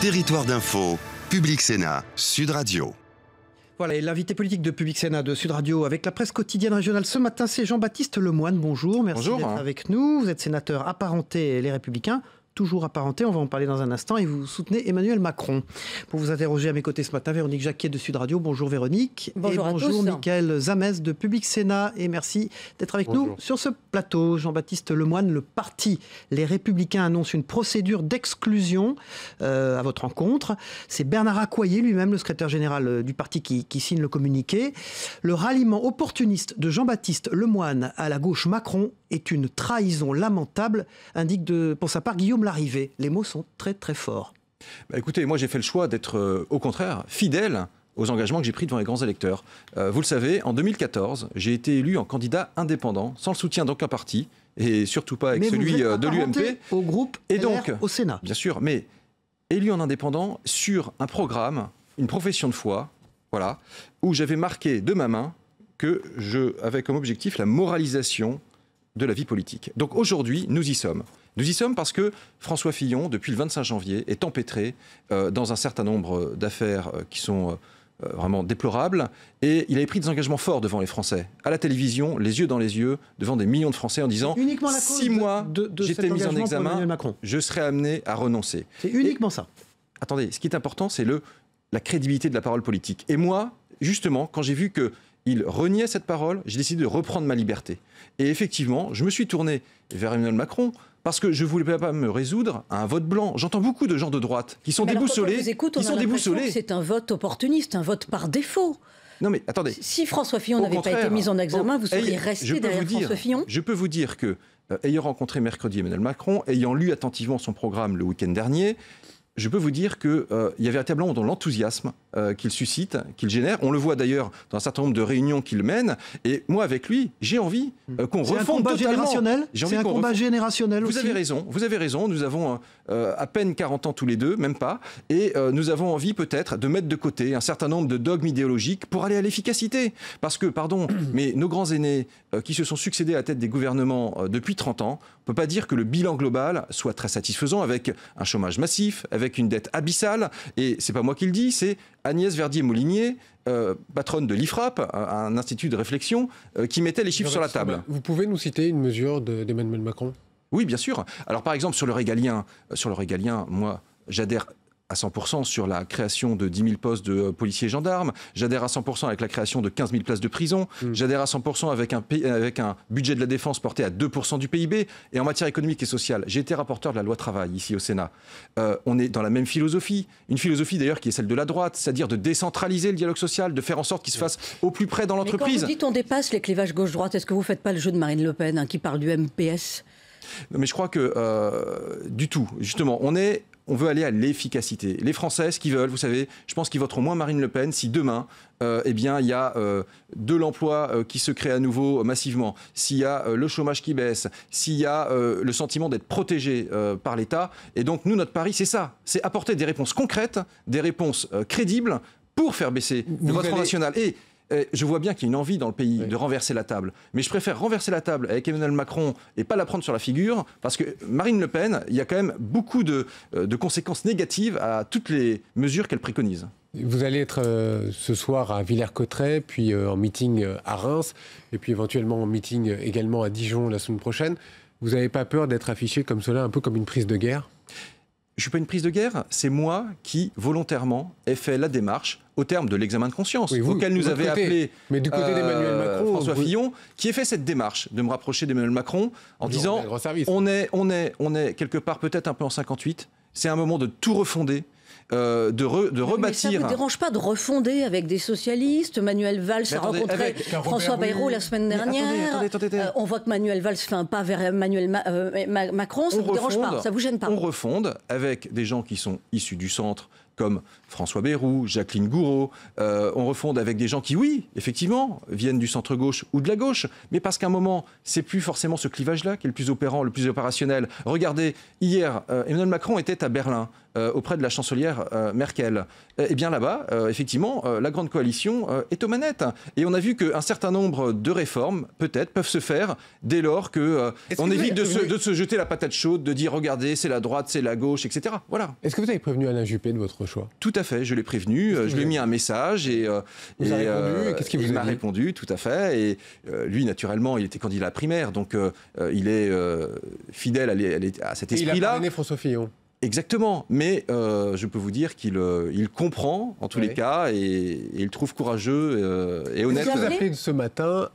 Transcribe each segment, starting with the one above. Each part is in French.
Territoire d'info, Public Sénat, Sud Radio. Voilà, et l'invité politique de Public Sénat de Sud Radio avec la presse quotidienne régionale ce matin, c'est Jean-Baptiste Lemoyne. Bonjour, merci d'être avec nous. Vous êtes sénateur apparenté Les Républicains. Toujours apparenté, on va en parler dans un instant, et vous soutenez Emmanuel Macron. Pour vous interroger à mes côtés ce matin, Véronique Jacquier de Sud Radio. Bonjour Véronique. Bonjour à tous. Bonjour Mickaël Zamès de Public Sénat, et merci d'être avec nous sur ce plateau. Jean-Baptiste Lemoyne, le parti Les Républicains annonce une procédure d'exclusion à votre rencontre. C'est Bernard Accoyer lui-même, le secrétaire général du parti, qui signe le communiqué. Le ralliement opportuniste de Jean-Baptiste Lemoyne à la gauche Macron est une trahison lamentable, indique pour sa part Guillaume Larrivé. Les mots sont très très forts. Écoutez, moi j'ai fait le choix d'être au contraire fidèle aux engagements que j'ai pris devant les grands électeurs. Vous le savez, en 2014, j'ai été élu en candidat indépendant, sans le soutien d'aucun parti, et surtout pas avec celui de l'UMP. Au groupe et donc, au Sénat. Bien sûr, mais élu en indépendant sur un programme, une profession de foi, voilà, où j'avais marqué de ma main que je avais comme objectif la moralisation de la vie politique. Donc aujourd'hui, nous y sommes. Nous y sommes parce que François Fillon, depuis le 25 janvier, est empêtré dans un certain nombre d'affaires qui sont vraiment déplorables. Et il avait pris des engagements forts devant les Français, à la télévision, les yeux dans les yeux, devant des millions de Français, en disant « Si moi, j'étais mis en examen, je serais amené à renoncer. » C'est uniquement ça. Attendez, ce qui est important, c'est la crédibilité de la parole politique. Et moi, justement, quand j'ai vu qu'il reniait cette parole, j'ai décidé de reprendre ma liberté. Et effectivement, je me suis tourné vers Emmanuel Macron parce que je ne voulais pas me résoudre à un vote blanc. J'entends beaucoup de gens de droite qui sont déboussolés. C'est un vote opportuniste, un vote par défaut. Non mais attendez. Si François Fillon n'avait pas été mis en examen, vous seriez resté derrière François Fillon. Je peux vous dire que, ayant rencontré mercredi Emmanuel Macron, ayant lu attentivement son programme le week-end dernier, je peux vous dire qu'il y a véritablement dans l'enthousiasme qu'il suscite, qu'il génère. On le voit d'ailleurs dans un certain nombre de réunions qu'il mène. Et moi, avec lui, j'ai envie qu'on refonde totalement. C'est un combat générationnel aussi. Vous avez raison. Nous avons à peine 40 ans tous les deux, même pas. Et nous avons envie peut-être de mettre de côté un certain nombre de dogmes idéologiques pour aller à l'efficacité. Parce que, pardon, mais nos grands aînés qui se sont succédés à la tête des gouvernements depuis 30 ans, on ne peut pas dire que le bilan global soit très satisfaisant avec un chômage massif, avec une dette abyssale. Et c'est pas moi qui le dis, c'est Agnès Verdier-Molinier, patronne de l'IFRAP, un institut de réflexion, qui mettait les chiffres sur la table. Vous pouvez nous citer une mesure d'Emmanuel Macron ? Oui, bien sûr. Alors par exemple, sur le régalien, moi, j'adhère à 100% sur la création de 10 000 postes de policiers et gendarmes. J'adhère à 100% avec la création de 15 000 places de prison. J'adhère à 100% avec un budget de la défense porté à 2% du PIB. Et en matière économique et sociale, j'ai été rapporteur de la loi travail ici au Sénat. On est dans la même philosophie. Une philosophie d'ailleurs qui est celle de la droite, c'est-à-dire de décentraliser le dialogue social, de faire en sorte qu'il se fasse au plus près dans l'entreprise. Mais quand vous dites on dépasse les clivages gauche-droite, est-ce que vous ne faites pas le jeu de Marine Le Pen qui parle du MPS ? Mais je crois que du tout. Justement, on veut aller à l'efficacité. Les Français, ce qu'ils veulent, vous savez, je pense qu'ils voteront moins Marine Le Pen si demain, il y a de l'emploi qui se crée à nouveau massivement, s'il y a le chômage qui baisse, s'il y a le sentiment d'être protégé par l'État. Et donc, nous, notre pari, c'est ça. C'est apporter des réponses concrètes, des réponses crédibles pour faire baisser le vote national. Et je vois bien qu'il y a une envie dans le pays de renverser la table. Mais je préfère renverser la table avec Emmanuel Macron et pas la prendre sur la figure, parce que Marine Le Pen, il y a quand même beaucoup de conséquences négatives à toutes les mesures qu'elle préconise. Vous allez être ce soir à Villers-Cotterêts, puis en meeting à Reims, et puis éventuellement en meeting également à Dijon la semaine prochaine. Vous n'avez pas peur d'être affiché comme cela, un peu comme une prise de guerre ? Je ne suis pas une prise de guerre, c'est moi qui, volontairement, ai fait la démarche au terme de l'examen de conscience, auquel nous avait appelé François Fillon, qui a fait cette démarche de me rapprocher d'Emmanuel Macron en disant on est quelque part peut-être un peu en 58, c'est un moment de tout refonder. De rebâtir. Mais ça ne vous dérange pas de refonder avec des socialistes? Manuel Valls a rencontré François Bayrou la semaine dernière. Attendez. On voit que Manuel Valls fait un pas vers Emmanuel Macron. Ça ne vous dérange pas? Ça ne vous gêne pas? On refonde avec des gens qui sont issus du centre, comme François Bayrou, Jacqueline Gouraud. On refonde avec des gens qui, oui, effectivement, viennent du centre-gauche ou de la gauche, mais parce qu'à un moment, c'est plus forcément ce clivage-là qui est le plus opérant, le plus opérationnel. Regardez, hier, Emmanuel Macron était à Berlin, auprès de la chancelière Merkel. Et bien là-bas, effectivement, la grande coalition est aux manettes. Et on a vu qu'un certain nombre de réformes, peut-être, peuvent se faire dès lors qu'on évite de se jeter la patate chaude, de dire, regardez, c'est la droite, c'est la gauche, etc. Voilà. Est-ce que vous avez prévenu Alain Juppé de votre choix? Tout à fait, je l'ai prévenu, je lui ai mis un message et qu'est-ce qu'il m'a répondu, tout à fait. Et lui, naturellement, il était candidat à la primaire, donc il est fidèle à cet esprit-là. Il a parrainé François Fillon. Exactement, mais je peux vous dire qu'il comprend en tous les cas et il trouve courageux et honnête. Vous appelez ce matin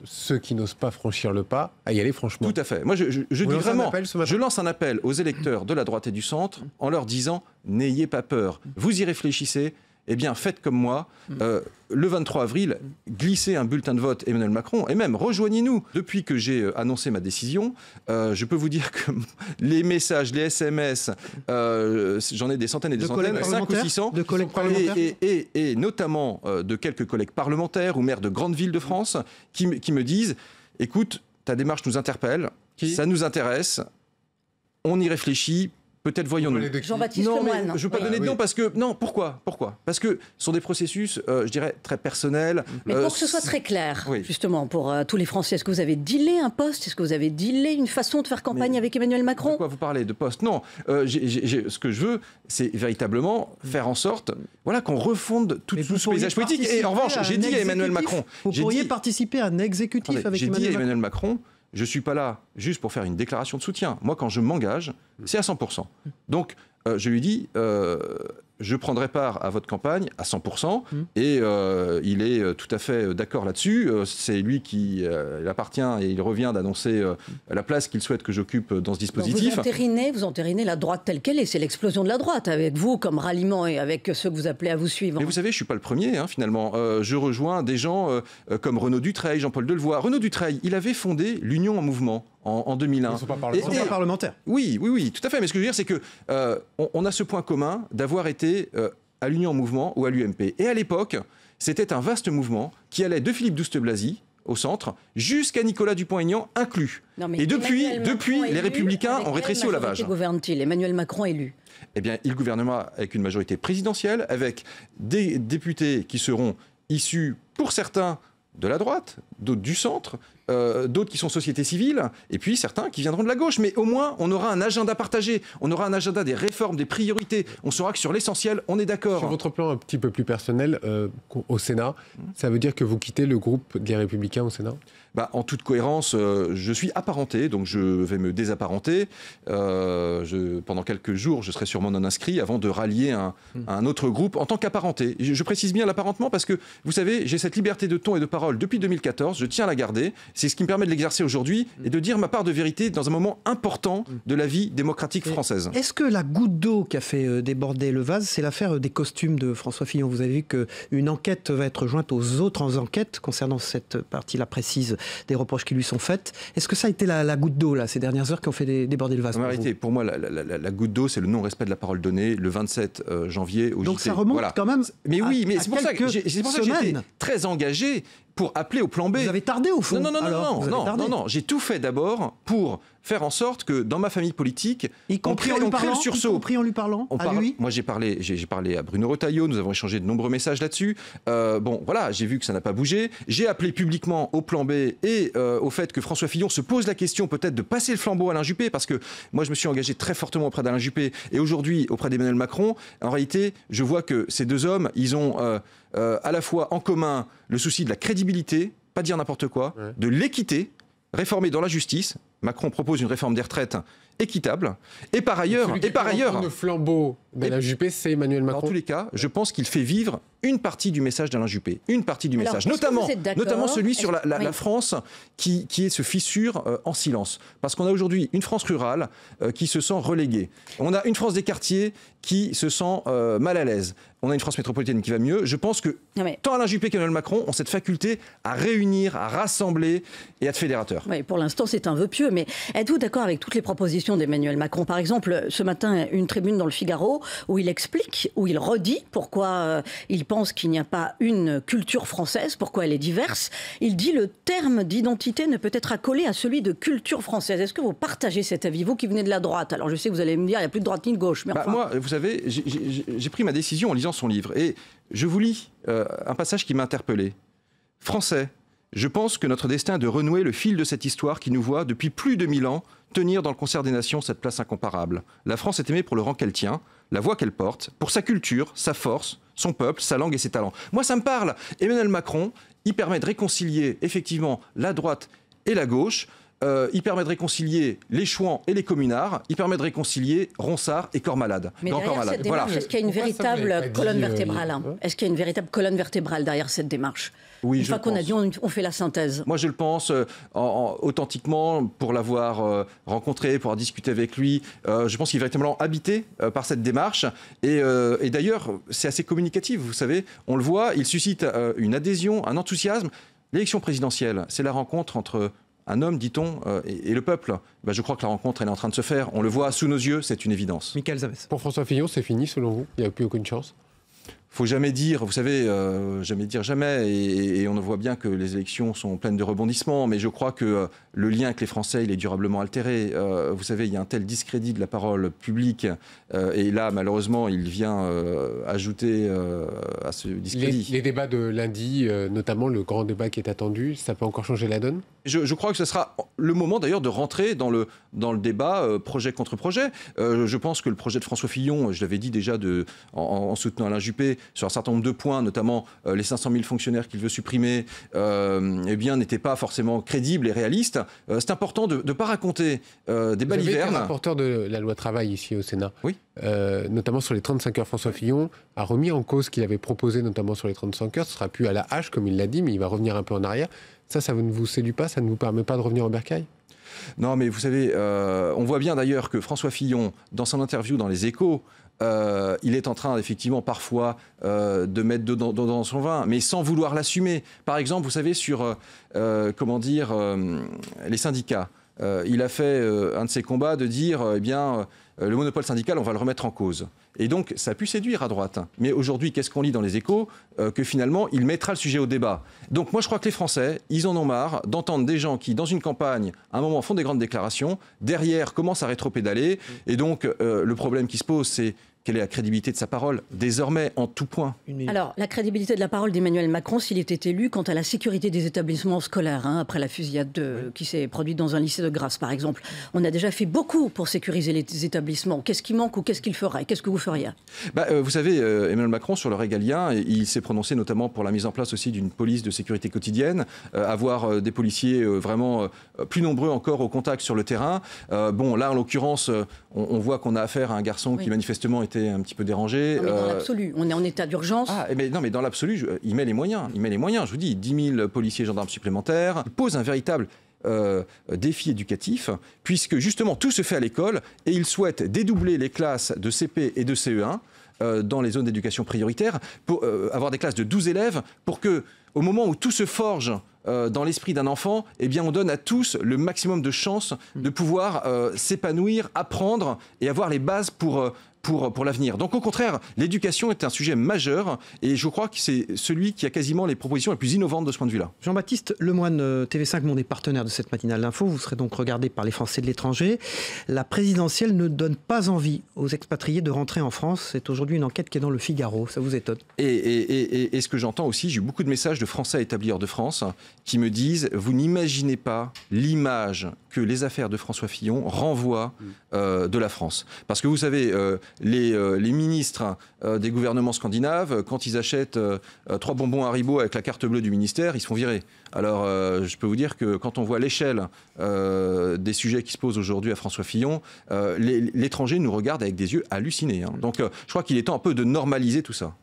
ceux qui n'osent pas franchir le pas à y aller franchement. Tout à fait. Moi, je dis vraiment, je lance un appel aux électeurs de la droite et du centre en leur disant n'ayez pas peur, vous y réfléchissez. Eh bien, faites comme moi. Le 23 avril, glissez un bulletin de vote Emmanuel Macron et même rejoignez-nous. Depuis que j'ai annoncé ma décision, je peux vous dire que les messages, les SMS, j'en ai des centaines et des centaines, 5 ou 600, de collègues parlementaires et notamment de quelques collègues parlementaires ou maires de grandes villes de France qui me disent « Écoute, ta démarche nous interpelle, ça nous intéresse, on y réfléchit ». Peut-être voyons-nous. Jean-Baptiste Lemoyne. Je ne veux pas donner de nom parce que... Non, pourquoi Parce que ce sont des processus, je dirais, très personnels. Mais pour que ce soit très clair, justement, pour tous les Français, est-ce que vous avez dealé un poste? Est-ce que vous avez dealé une façon de faire campagne avec Emmanuel Macron? De quoi vous parlez? De poste? Non. Ce que je veux, c'est véritablement faire en sorte qu'on refonde tout ce paysage politique. Et en revanche, j'ai dit à Emmanuel Macron... Vous pourriez participer à un exécutif avec Emmanuel Macron. J'ai dit à Emmanuel Macron... Je ne suis pas là juste pour faire une déclaration de soutien. Moi, quand je m'engage, c'est à 100%. Donc, je lui dis, je prendrai part à votre campagne à 100%. Et il est tout à fait d'accord là-dessus. C'est lui qui appartient et il revient d'annoncer la place qu'il souhaite que j'occupe dans ce dispositif. Donc vous entérinez la droite telle qu'elle est. C'est l'explosion de la droite, avec vous comme ralliement et avec ceux que vous appelez à vous suivre. Mais vous savez, je ne suis pas le premier, finalement. Je rejoins des gens comme Renaud Dutreil, Jean-Paul Delevoye. Renaud Dutreil, il avait fondé l'Union en mouvement en 2001. Ils ne sont pas parlementaires. Oui, tout à fait. Mais ce que je veux dire, c'est qu'on a ce point commun d'avoir été à l'Union en mouvement ou à l'UMP. Et à l'époque, c'était un vaste mouvement qui allait de Philippe Douste-Blazy au centre, jusqu'à Nicolas Dupont-Aignan inclus. Et depuis les Républicains ont rétréci au lavage. Gouverne-t-il Emmanuel Macron élu? Eh bien, il gouvernera avec une majorité présidentielle, avec des députés qui seront issus, pour certains, de la droite, d'autres du centre, d'autres qui sont société civile, et puis certains qui viendront de la gauche. Mais au moins, on aura un agenda partagé, on aura un agenda des réformes, des priorités. On saura que sur l'essentiel, on est d'accord. Sur votre plan un petit peu plus personnel, au Sénat, ça veut dire que vous quittez le groupe des Républicains au Sénat? En toute cohérence, je suis apparenté, donc je vais me désapparenter. Pendant quelques jours, je serai sûrement non inscrit avant de rallier un autre groupe en tant qu'apparenté. Je précise bien l'apparentement parce que, vous savez, j'ai cette liberté de ton et de parole depuis 2014, je tiens à la garder. C'est ce qui me permet de l'exercer aujourd'hui et de dire ma part de vérité dans un moment important de la vie démocratique française. Est-ce que la goutte d'eau qui a fait déborder le vase, c'est l'affaire des costumes de François Fillon? Vous avez vu qu'une enquête va être jointe aux autres enquêtes concernant cette partie-là précise des reproches qui lui sont faits. Est-ce que ça a été la goutte d'eau là, ces dernières heures qui ont fait déborder le vase? En réalité, pour moi, la goutte d'eau, c'est le non-respect de la parole donnée le 27 janvier au JT. Donc ça remonte quand même. Mais oui, mais c'est pour ça que j'étais très engagé pour appeler au plan B. Vous avez tardé au fond. Non, j'ai tout fait d'abord pour faire en sorte que dans ma famille politique, y compris en lui parlant, à lui. Moi, j'ai parlé à Bruno Retailleau, nous avons échangé de nombreux messages là-dessus. J'ai vu que ça n'a pas bougé. J'ai appelé publiquement au plan B et au fait que François Fillon se pose la question peut-être de passer le flambeau à Alain Juppé, parce que moi, je me suis engagé très fortement auprès d'Alain Juppé et aujourd'hui auprès d'Emmanuel Macron. En réalité, je vois que ces deux hommes, ils ont à la fois en commun le souci de la crédibilité, pas dire n'importe quoi, de l'équité, réformer dans la justice. Macron propose une réforme des retraites équitable. Et par ailleurs... Le flambeau d'Alain Juppé, c'est Emmanuel Macron. Dans tous les cas, je pense qu'il fait vivre une partie du message d'Alain Juppé. Une partie du message. Notamment celui sur la France qui se fissure en silence. Parce qu'on a aujourd'hui une France rurale qui se sent reléguée. On a une France des quartiers qui se sent mal à l'aise. On a une France métropolitaine qui va mieux. Je pense que tant Alain Juppé qu'Emmanuel Macron ont cette faculté à réunir, à rassembler et à être fédérateurs. Oui, pour l'instant, c'est un vœu pieux. Mais êtes-vous d'accord avec toutes les propositions d'Emmanuel Macron? Par exemple, ce matin, une tribune dans le Figaro Figaro, où il explique, où il redit pourquoi il pense qu'il n'y a pas une culture française, pourquoi elle est diverse. Il dit le terme d'identité ne peut être accolé à celui de culture française. Est-ce que vous partagez cet avis, vous qui venez de la droite? Alors je sais que vous allez me dire, il n'y a plus de droite ni de gauche. Mais enfin... Moi, vous savez, j'ai pris ma décision en lisant son livre. Et je vous lis un passage qui m'a interpellé. Français, je pense que notre destin est de renouer le fil de cette histoire qui nous voit, depuis plus de 1000 ans, tenir dans le concert des nations cette place incomparable. La France est aimée pour le rang qu'elle tient, la voix qu'elle porte, pour sa culture, sa force, son peuple, sa langue et ses talents. Moi, ça me parle. Emmanuel Macron, il permet de réconcilier effectivement la droite et la gauche. Il permet de réconcilier les Chouans et les communards. Il permet de réconcilier Ronsard et Corps-Malade. Mais derrière cette démarche, est-ce qu'il y a une véritable colonne vertébrale Est-ce qu'il y a une véritable colonne vertébrale derrière cette démarche? Oui, une fois qu'on a dit, on fait la synthèse. Moi, je le pense authentiquement, pour l'avoir rencontré, pour avoir discuté avec lui. Je pense qu'il est véritablement habité par cette démarche. Et d'ailleurs, c'est assez communicatif, vous savez. On le voit, il suscite une adhésion, un enthousiasme. L'élection présidentielle, c'est la rencontre entre un homme, dit-on, et le peuple. Je crois que la rencontre, elle est en train de se faire. On le voit sous nos yeux, c'est une évidence. Michael Zavès. Pour François Fillon, c'est fini, selon vous? Il n'y a plus aucune chance? Faut jamais dire, vous savez, jamais dire jamais, et on voit bien que les élections sont pleines de rebondissements, mais je crois que le lien avec les Français, il est durablement altéré. Vous savez, il y a un tel discrédit de la parole publique, et là, malheureusement, il vient ajouter à ce discrédit. Les débats de lundi, notamment le grand débat qui est attendu, ça peut encore changer la donne? Je crois que ce sera le moment d'ailleurs de rentrer dans le débat projet contre projet. Je pense que le projet de François Fillon, je l'avais dit déjà en soutenant Alain Juppé, sur un certain nombre de points, notamment les 500 000 fonctionnaires qu'il veut supprimer, n'était pas forcément crédible et réaliste. C'est important de ne pas raconter des balivernes. Vous avez été rapporteur de la loi travail ici au Sénat. Oui. Notamment sur les 35 heures, François Fillon a remis en cause ce qu'il avait proposé, notamment sur les 35 heures. Ce ne sera plus à la hache, comme il l'a dit, mais il va revenir un peu en arrière. Ça ne vous séduit pas? Ça ne vous permet pas de revenir au bercail? Non, mais vous savez, on voit bien d'ailleurs que François Fillon, dans son interview dans Les Échos, il est en train, effectivement, parfois, de mettre dans son vin, mais sans vouloir l'assumer. Par exemple, vous savez, sur, les syndicats, il a fait un de ses combats de dire, le monopole syndical, on va le remettre en cause. Et donc, ça a pu séduire à droite. Mais aujourd'hui, qu'est-ce qu'on lit dans Les Échos? Que finalement, il mettra le sujet au débat. Donc moi, je crois que les Français, ils en ont marre d'entendre des gens qui, dans une campagne, à un moment, font des grandes déclarations, derrière, commencent à rétropédaler. Et donc, le problème qui se pose, c'est quelle est la crédibilité de sa parole, désormais, en tout point? Alors, la crédibilité de la parole d'Emmanuel Macron, s'il était élu, quant à la sécurité des établissements scolaires, après la fusillade qui s'est produite dans un lycée de Grasse, par exemple. On a déjà fait beaucoup pour sécuriser les établissements. Qu'est-ce qui manque ou qu'est-ce qu'il ferait? Qu'est-ce que vous feriez? Vous savez, Emmanuel Macron, sur le régalien, il s'est prononcé notamment pour la mise en place aussi d'une police de sécurité quotidienne, avoir des policiers vraiment plus nombreux encore au contact sur le terrain. Là, en l'occurrence, on voit qu'on a affaire à un garçon qui manifestement était un petit peu dérangé. Non, mais dans l'absolu, on est en état d'urgence. Mais dans l'absolu, il met les moyens. Je vous dis, 10 000 policiers et gendarmes supplémentaires. Il pose un véritable défi éducatif, puisque justement tout se fait à l'école, et il souhaite dédoubler les classes de CP et de CE1 dans les zones d'éducation prioritaire, pour avoir des classes de 12 élèves, pour que, au moment où tout se forge dans l'esprit d'un enfant, on donne à tous le maximum de chances de pouvoir s'épanouir, apprendre et avoir les bases pour l'avenir. Donc au contraire, l'éducation est un sujet majeur, et je crois que c'est celui qui a quasiment les propositions les plus innovantes de ce point de vue-là. Jean-Baptiste Lemoyne, TV5 Monde est partenaire de cette matinale d'info. Vous serez donc regardé par les Français de l'étranger. La présidentielle ne donne pas envie aux expatriés de rentrer en France. C'est aujourd'hui une enquête qui est dans le Figaro. Ça vous étonne? Et ce que j'entends aussi, j'ai eu beaucoup de messages de Français établis hors de France qui me disent, vous n'imaginez pas l'image que les affaires de François Fillon renvoient de la France. Parce que vous savez, les ministres des gouvernements scandinaves, quand ils achètent 3 bonbons Haribo avec la carte bleue du ministère, ils se font virer. Alors, je peux vous dire que quand on voit l'échelle des sujets qui se posent aujourd'hui à François Fillon, l'étranger nous regarde avec des yeux hallucinés. Donc, je crois qu'il est temps un peu de normaliser tout ça.